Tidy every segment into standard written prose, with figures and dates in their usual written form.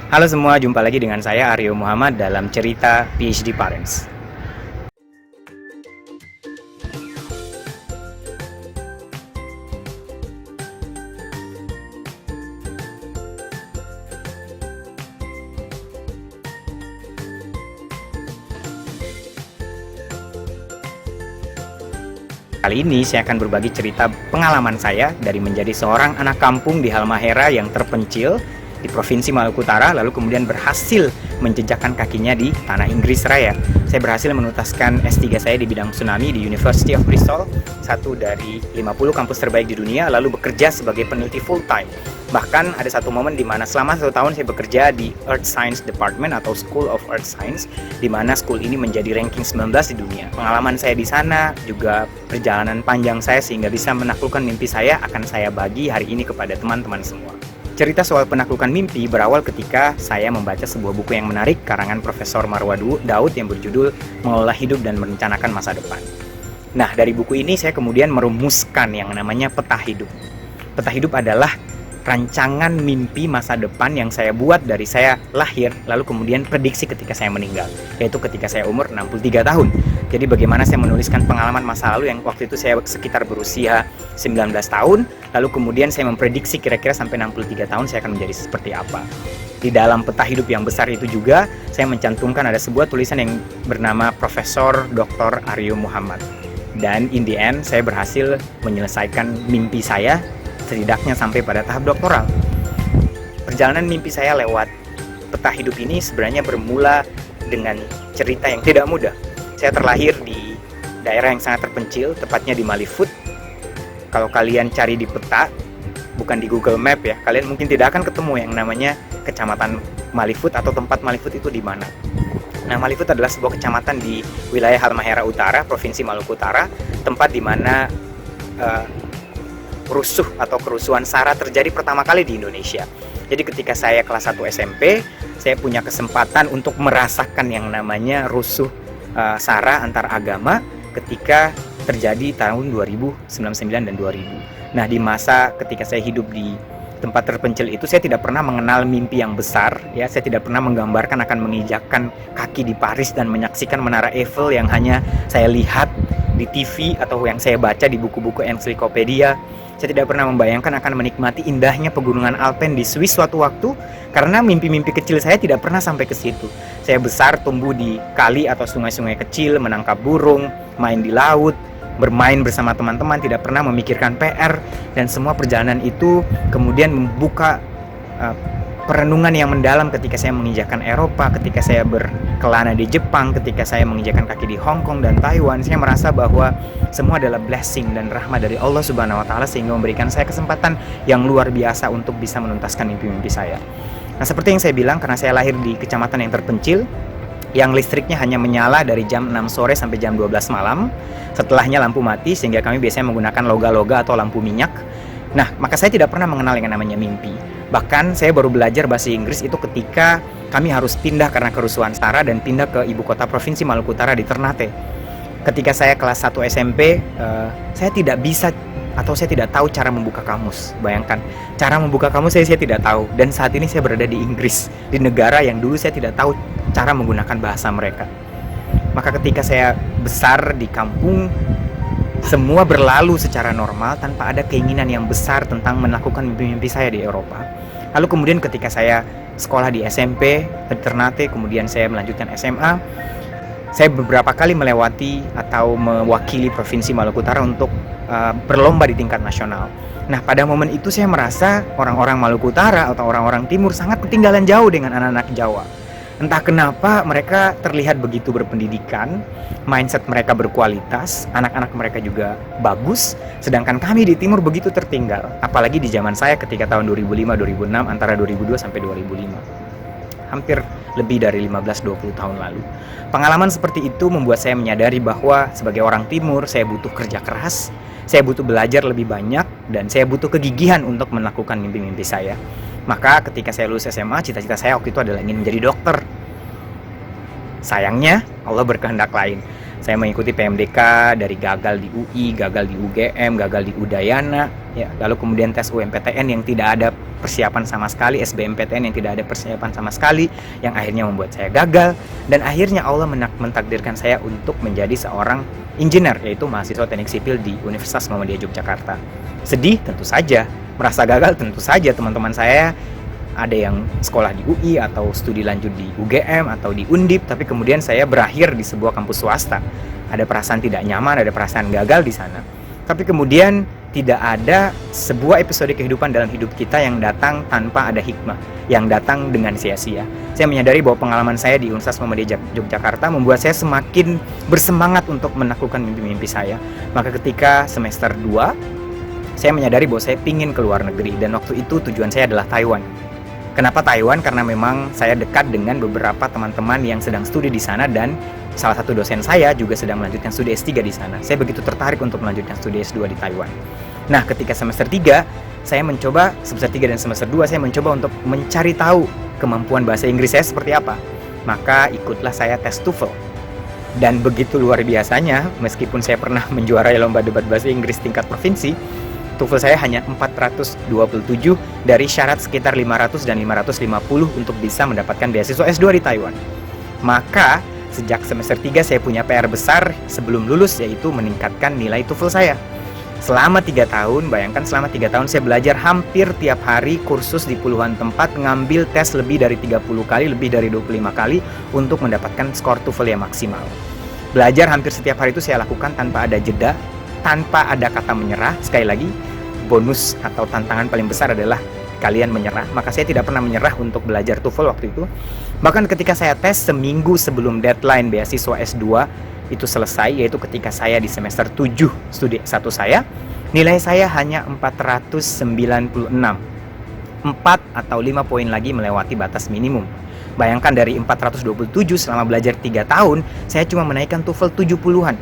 Halo semua, jumpa lagi dengan saya Aryo Muhammad dalam cerita PhD Parents. Kali ini saya akan berbagi cerita pengalaman saya dari menjadi seorang anak kampung di Halmahera yang terpencil di Provinsi Maluku Utara, lalu kemudian berhasil menjejakkan kakinya di tanah Inggris Raya. Saya berhasil menuntaskan S3 saya di bidang tsunami di University of Bristol, satu dari 50 kampus terbaik di dunia, lalu bekerja sebagai peneliti full time. Bahkan ada satu momen di mana selama 1 tahun saya bekerja di Earth Science Department atau School of Earth Science, di mana school ini menjadi ranking 19 di dunia. Pengalaman saya di sana juga perjalanan panjang saya sehingga bisa menaklukkan mimpi saya akan saya bagi hari ini kepada teman-teman semua. Cerita soal penaklukan mimpi berawal ketika saya membaca sebuah buku yang menarik karangan Profesor Marwa Daud yang berjudul Mengelola Hidup dan Merencanakan Masa Depan. Nah, dari buku ini saya kemudian merumuskan yang namanya peta hidup. Peta hidup adalah rancangan mimpi masa depan yang saya buat dari saya lahir, lalu kemudian prediksi ketika saya meninggal, yaitu ketika saya umur 63 tahun. Jadi bagaimana saya menuliskan pengalaman masa lalu yang waktu itu saya sekitar berusia 19 tahun, lalu kemudian saya memprediksi kira-kira sampai 63 tahun saya akan menjadi seperti apa. Di dalam peta hidup yang besar itu juga, saya mencantumkan ada sebuah tulisan yang bernama Profesor Dr. Aryo Muhammad. Dan in the end, saya berhasil menyelesaikan mimpi saya, setidaknya sampai pada tahap doktoral. Perjalanan mimpi saya lewat peta hidup ini sebenarnya bermula dengan cerita yang tidak mudah. Saya terlahir di daerah yang sangat terpencil, tepatnya di Malifut. Kalau kalian cari di peta, bukan di Google Map ya, kalian mungkin tidak akan ketemu yang namanya Kecamatan Malifut atau tempat Malifut itu di mana. Nah, Malifut adalah sebuah kecamatan di wilayah Halmahera Utara, Provinsi Maluku Utara, tempat di mana rusuh atau kerusuhan SARA terjadi pertama kali di Indonesia. Jadi ketika saya kelas 1 SMP, saya punya kesempatan untuk merasakan yang namanya rusuh SARA antar agama ketika terjadi tahun 2099 dan 2000. Nah, di masa ketika saya hidup di tempat terpencil itu, saya tidak pernah mengenal mimpi yang besar, ya. Saya tidak pernah menggambarkan akan menginjakkan kaki di Paris dan menyaksikan Menara Eiffel yang hanya saya lihat di TV atau yang saya baca di buku-buku ensiklopedia. Saya tidak pernah membayangkan akan menikmati indahnya pegunungan Alpen di Swiss suatu waktu, karena mimpi-mimpi kecil saya tidak pernah sampai ke situ. Saya besar tumbuh di kali atau sungai-sungai kecil, menangkap burung, main di laut, bermain bersama teman-teman, tidak pernah memikirkan PR, dan semua perjalanan itu kemudian membuka perenungan yang mendalam ketika saya menginjakan Eropa, ketika saya berkelana di Jepang, ketika saya menginjakan kaki di Hong Kong dan Taiwan. Saya merasa bahwa semua adalah blessing dan rahmat dari Allah Subhanahu wa Ta'ala, sehingga memberikan saya kesempatan yang luar biasa untuk bisa menuntaskan mimpi-mimpi saya. Nah, seperti yang saya bilang, karena saya lahir di kecamatan yang terpencil, yang listriknya hanya menyala dari jam 6 sore sampai jam 12 malam, setelahnya lampu mati, sehingga kami biasanya menggunakan loga-loga atau lampu minyak. Nah, maka saya tidak pernah mengenal yang namanya mimpi. Bahkan saya baru belajar bahasa Inggris itu ketika kami harus pindah karena kerusuhan SARA dan pindah ke ibu kota Provinsi Maluku Utara di Ternate. Ketika saya kelas 1 SMP, saya tidak bisa atau saya tidak tahu cara membuka kamus. Bayangkan, cara membuka kamus saya tidak tahu. Dan saat ini saya berada di Inggris, di negara yang dulu saya tidak tahu cara menggunakan bahasa mereka. Maka ketika saya besar di kampung, semua berlalu secara normal tanpa ada keinginan yang besar tentang melakukan mimpi-mimpi saya di Eropa. Lalu kemudian ketika saya sekolah di SMP di Ternate, kemudian saya melanjutkan SMA, saya beberapa kali melewati atau mewakili Provinsi Maluku Utara untuk berlomba di tingkat nasional. Nah, pada momen itu saya merasa orang-orang Maluku Utara atau orang-orang Timur sangat ketinggalan jauh dengan anak-anak Jawa. Entah kenapa mereka terlihat begitu berpendidikan, mindset mereka berkualitas, anak-anak mereka juga bagus, sedangkan kami di Timur begitu tertinggal. Apalagi di zaman saya ketika tahun 2005-2006, antara 2002 sampai 2005. Hampir lebih dari 15-20 tahun lalu. Pengalaman seperti itu membuat saya menyadari bahwa sebagai orang Timur, saya butuh kerja keras, saya butuh belajar lebih banyak, dan saya butuh kegigihan untuk melakukan mimpi-mimpi saya. Maka ketika saya lulus SMA, cita-cita saya waktu itu adalah ingin menjadi dokter. Sayangnya, Allah berkehendak lain. Saya mengikuti PMDK dari gagal di UI, gagal di UGM, gagal di Udayana, ya, lalu kemudian tes UMPTN yang tidak ada persiapan sama sekali, SBMPTN yang tidak ada persiapan sama sekali, yang akhirnya membuat saya gagal. Dan akhirnya Allah mentakdirkan saya untuk menjadi seorang engineer, yaitu mahasiswa teknik sipil di Universitas Muhammadiyah Yogyakarta. Sedih tentu saja, merasa gagal tentu saja. Teman-teman saya ada yang sekolah di UI atau studi lanjut di UGM atau di Undip, tapi kemudian saya berakhir di sebuah kampus swasta. Ada perasaan tidak nyaman, ada perasaan gagal di sana. Tapi kemudian tidak ada sebuah episode kehidupan dalam hidup kita yang datang tanpa ada hikmah, yang datang dengan sia-sia. Saya menyadari bahwa pengalaman saya di Universitas Muhammadiyah Yogyakarta membuat saya semakin bersemangat untuk menaklukkan mimpi-mimpi saya. Maka ketika semester 2, saya menyadari bahwa saya ingin ke luar negeri, dan waktu itu tujuan saya adalah Taiwan. Kenapa Taiwan? Karena memang saya dekat dengan beberapa teman-teman yang sedang studi di sana, dan salah satu dosen saya juga sedang melanjutkan studi S3 di sana. Saya begitu tertarik untuk melanjutkan studi S2 di Taiwan. Nah, ketika semester 3, saya mencoba, semester 3 dan semester 2, saya mencoba untuk mencari tahu kemampuan bahasa Inggris saya seperti apa. Maka ikutlah saya tes TOEFL. Dan begitu luar biasanya, meskipun saya pernah menjuarai lomba debat bahasa Inggris tingkat provinsi, TOEFL saya hanya 427 dari syarat sekitar 500 dan 550 untuk bisa mendapatkan beasiswa S2 di Taiwan. Maka, sejak semester 3 saya punya PR besar sebelum lulus, yaitu meningkatkan nilai TOEFL saya. Selama 3 tahun, bayangkan selama 3 tahun saya belajar hampir tiap hari, kursus di puluhan tempat, ngambil tes lebih dari 30 kali, lebih dari 25 kali untuk mendapatkan skor TOEFL yang maksimal. Belajar hampir setiap hari itu saya lakukan tanpa ada jeda, tanpa ada kata menyerah. Sekali lagi, bonus atau tantangan paling besar adalah kalian menyerah. Maka saya tidak pernah menyerah untuk belajar TOEFL waktu itu. Bahkan ketika saya tes seminggu sebelum deadline beasiswa S2 itu selesai, yaitu ketika saya di semester 7 studi S1 saya, nilai saya hanya 496. 4 atau 5 poin lagi melewati batas minimum. Bayangkan dari 427 selama belajar 3 tahun, saya cuma menaikkan TOEFL 70-an.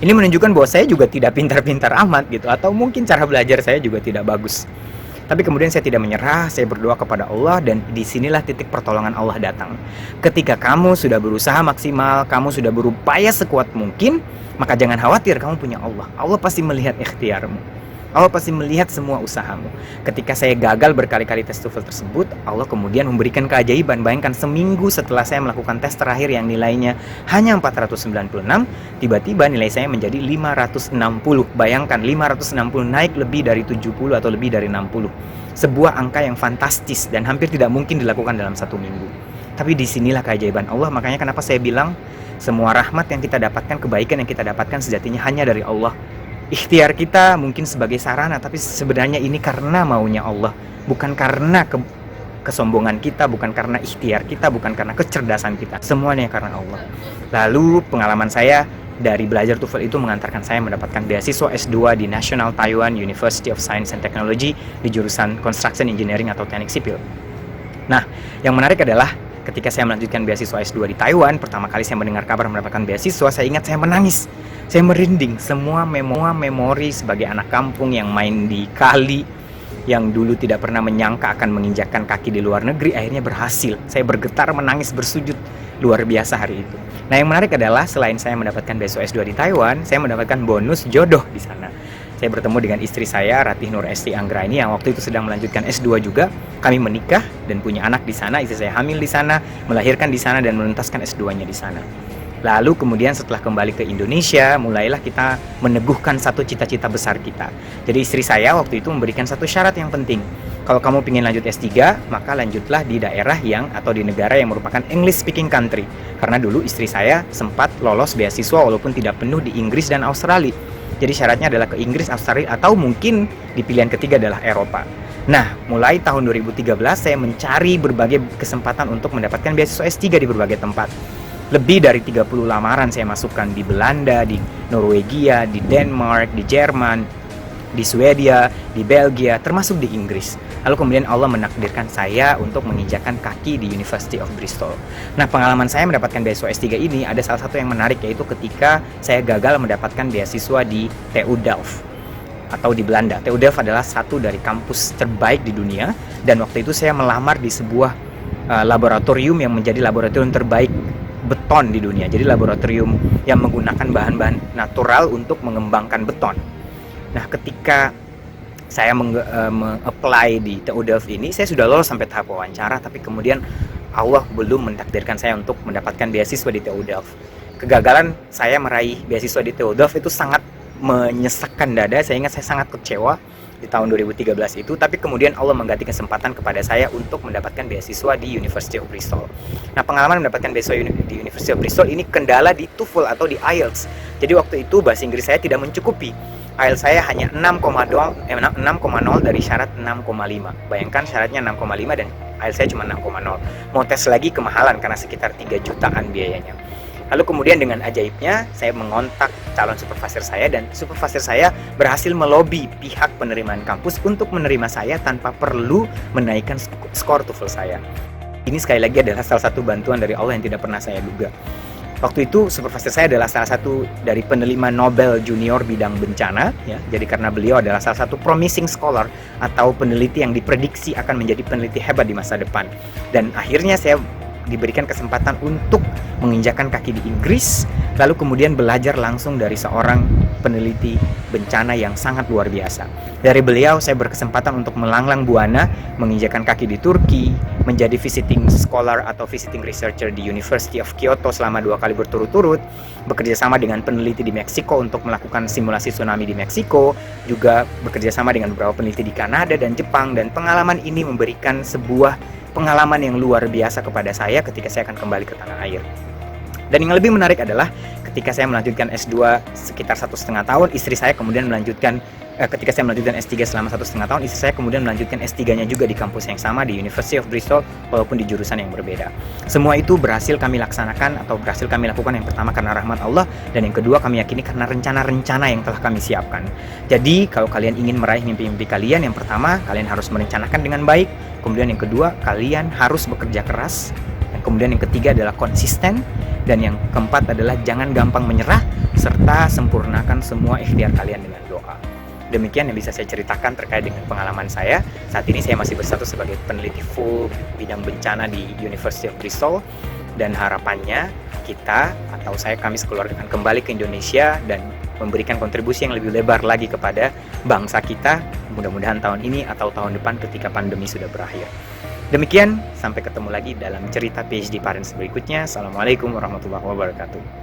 Ini menunjukkan bahwa saya juga tidak pintar-pintar amat gitu, atau mungkin cara belajar saya juga tidak bagus. Tapi kemudian saya tidak menyerah, saya berdoa kepada Allah, dan disinilah titik pertolongan Allah datang. Ketika kamu sudah berusaha maksimal, kamu sudah berupaya sekuat mungkin, maka jangan khawatir, kamu punya Allah. Allah pasti melihat ikhtiarmu. Allah pasti melihat semua usahamu. Ketika saya gagal berkali-kali tes TOEFL tersebut, Allah kemudian memberikan keajaiban. Bayangkan seminggu setelah saya melakukan tes terakhir yang nilainya hanya 496, tiba-tiba nilai saya menjadi 560. Bayangkan 560 naik lebih dari 70 atau lebih dari 60. Sebuah angka yang fantastis dan hampir tidak mungkin dilakukan dalam 1 minggu. Tapi disinilah keajaiban Allah. Makanya kenapa saya bilang semua rahmat yang kita dapatkan, kebaikan yang kita dapatkan sejatinya hanya dari Allah. Ikhtiar kita mungkin sebagai sarana, tapi sebenarnya ini karena maunya Allah, bukan karena kesombongan kita, bukan karena ikhtiar kita, bukan karena kecerdasan kita. Semuanya karena Allah. Lalu pengalaman saya dari belajar TOEFL itu mengantarkan saya mendapatkan beasiswa S2 di National Taiwan University of Science and Technology di jurusan Construction Engineering atau Teknik Sipil. Nah, yang menarik adalah ketika saya melanjutkan beasiswa S2 di Taiwan, pertama kali saya mendengar kabar mendapatkan beasiswa, saya ingat saya menangis. Saya merinding. Semua memori sebagai anak kampung yang main di kali, yang dulu tidak pernah menyangka akan menginjakkan kaki di luar negeri, akhirnya berhasil. Saya bergetar, menangis, bersujud. Luar biasa hari itu. Nah, yang menarik adalah selain saya mendapatkan beasiswa S2 di Taiwan, saya mendapatkan bonus jodoh di sana. Saya bertemu dengan istri saya, Ratih Nur Esti Anggraini, yang waktu itu sedang melanjutkan S2 juga. Kami menikah dan punya anak di sana. Istri saya hamil di sana, melahirkan di sana, dan menuntaskan S2-nya di sana. Lalu kemudian setelah kembali ke Indonesia, mulailah kita meneguhkan satu cita-cita besar kita. Jadi istri saya waktu itu memberikan satu syarat yang penting. Kalau kamu ingin lanjut S3, maka lanjutlah di daerah yang atau di negara yang merupakan English speaking country. Karena dulu istri saya sempat lolos beasiswa walaupun tidak penuh di Inggris dan Australia. Jadi syaratnya adalah ke Inggris, Australia, atau mungkin di pilihan ketiga adalah Eropa. Nah, mulai tahun 2013 saya mencari berbagai kesempatan untuk mendapatkan beasiswa S3 di berbagai tempat. Lebih dari 30 lamaran saya masukkan di Belanda, di Norwegia, di Denmark, di Jerman, di Swedia, di Belgia, termasuk di Inggris. Lalu kemudian Allah menakdirkan saya untuk menginjakkan kaki di University of Bristol. Nah, pengalaman saya mendapatkan beasiswa S3 ini ada salah satu yang menarik, yaitu ketika saya gagal mendapatkan beasiswa di TU Delft atau di Belanda. TU Delft adalah satu dari kampus terbaik di dunia, dan waktu itu saya melamar di sebuah laboratorium yang menjadi laboratorium terbaik beton di dunia. Jadi laboratorium yang menggunakan bahan-bahan natural untuk mengembangkan beton. Nah, ketika saya meng-apply di TU Delft ini, saya sudah lolos sampai tahap wawancara, tapi kemudian Allah belum mentakdirkan saya untuk mendapatkan beasiswa di TU Delft. Kegagalan saya meraih beasiswa di TU Delft itu sangat menyesakkan dada. Saya ingat saya sangat kecewa di tahun 2013 itu, tapi kemudian Allah mengganti kesempatan kepada saya untuk mendapatkan beasiswa di University of Bristol. Nah, pengalaman mendapatkan beasiswa di University of Bristol ini kendala di TOEFL atau di IELTS. Jadi waktu itu bahasa Inggris saya tidak mencukupi. IELTS saya hanya 6,0 dari syarat 6,5. Bayangkan syaratnya 6,5 dan IELTS saya cuma 6,0. Mau tes lagi kemahalan karena sekitar 3 jutaan biayanya. Lalu kemudian dengan ajaibnya saya mengontak calon supervisor saya, dan supervisor saya berhasil melobi pihak penerimaan kampus untuk menerima saya tanpa perlu menaikkan skor TOEFL saya. Ini sekali lagi adalah salah satu bantuan dari Allah yang tidak pernah saya duga. Waktu itu supervisor saya adalah salah satu dari penerima Nobel Junior bidang bencana, ya. Jadi karena beliau adalah salah satu promising scholar atau peneliti yang diprediksi akan menjadi peneliti hebat di masa depan. Dan akhirnya saya diberikan kesempatan untuk menginjakan kaki di Inggris, lalu kemudian belajar langsung dari seorang peneliti bencana yang sangat luar biasa. Dari beliau saya berkesempatan untuk melanglang buana, menginjakan kaki di Turki, menjadi visiting scholar atau visiting researcher di University of Kyoto selama 2 kali berturut-turut, bekerja sama dengan peneliti di Meksiko untuk melakukan simulasi tsunami di Meksiko, juga bekerja sama dengan beberapa peneliti di Kanada dan Jepang, dan pengalaman ini memberikan sebuah pengalaman yang luar biasa kepada saya ketika saya akan kembali ke tanah air. Dan yang lebih menarik adalah ketika saya melanjutkan S2 sekitar 1,5 tahun, istri saya kemudian melanjutkan, ketika saya melanjutkan S3 selama 1,5 tahun, istri saya kemudian melanjutkan S3-nya juga di kampus yang sama di University of Bristol, walaupun di jurusan yang berbeda. Semua itu berhasil kami laksanakan atau berhasil kami lakukan, yang pertama karena rahmat Allah, dan yang kedua kami yakini karena rencana-rencana yang telah kami siapkan. Jadi kalau kalian ingin meraih mimpi-mimpi kalian, yang pertama kalian harus merencanakan dengan baik, kemudian yang kedua kalian harus bekerja keras, dan kemudian yang ketiga adalah konsisten, dan yang keempat adalah jangan gampang menyerah, serta sempurnakan semua ikhtiar kalian dengan doa. Demikian yang bisa saya ceritakan terkait dengan pengalaman saya. Saat ini saya masih berstatus sebagai peneliti full bidang bencana di University of Bristol, dan harapannya kami sekeluarga akan kembali ke Indonesia dan memberikan kontribusi yang lebih lebar lagi kepada bangsa kita, mudah-mudahan tahun ini atau tahun depan ketika pandemi sudah berakhir. Demikian, sampai ketemu lagi dalam cerita PhD Parents berikutnya. Assalamualaikum warahmatullahi wabarakatuh.